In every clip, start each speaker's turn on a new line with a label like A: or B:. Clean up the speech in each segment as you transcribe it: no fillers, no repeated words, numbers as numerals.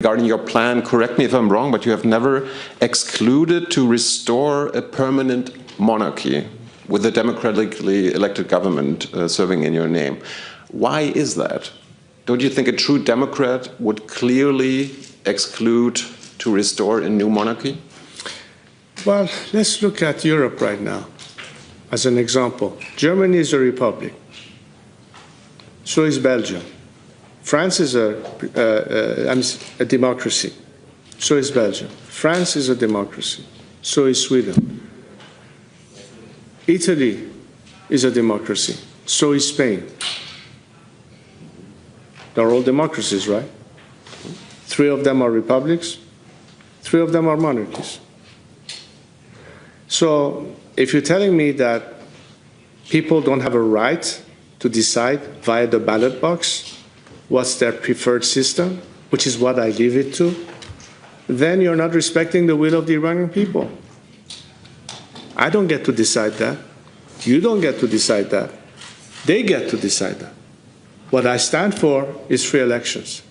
A: regarding your plan, correct me if I'm wrong, but you have never excluded to restore a permanent monarchy with a democratically elected government serving in your name. Why is that? Don't you think a true democrat would clearly exclude to restore a new monarchy?
B: Well, let's look at Europe right now as an example. Germany is a republic. So is Belgium. France is a democracy. So is Belgium. France is a democracy. So is Sweden. Italy is a democracy. So is Spain. They're all democracies, right? 3 of them are republics. 3 of them are monarchies. So if you're telling me that people don't have a right to decide via the ballot box what's their preferred system, which is what I leave it to, then you're not respecting the will of the Iranian people. I don't get to decide that. You don't get to decide that. They get to decide that. What I stand for is free elections.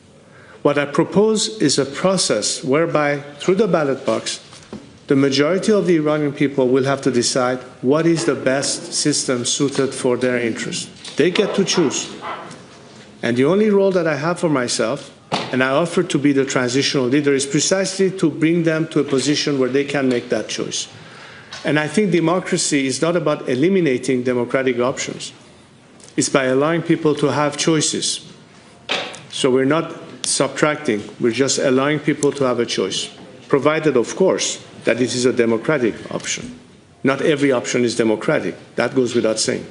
B: What I propose is a process whereby, through the ballot box, the majority of the Iranian people will have to decide what is the best system suited for their interests. They get to choose. And the only role that I have for myself, and I offer to be the transitional leader, is precisely to bring them to a position where they can make that choice. And I think democracy is not about eliminating democratic options. It's by allowing people to have choices. So we're not subtracting, we're just allowing people to have a choice, provided, of course, that it is a democratic option. Not every option is democratic. That goes without saying.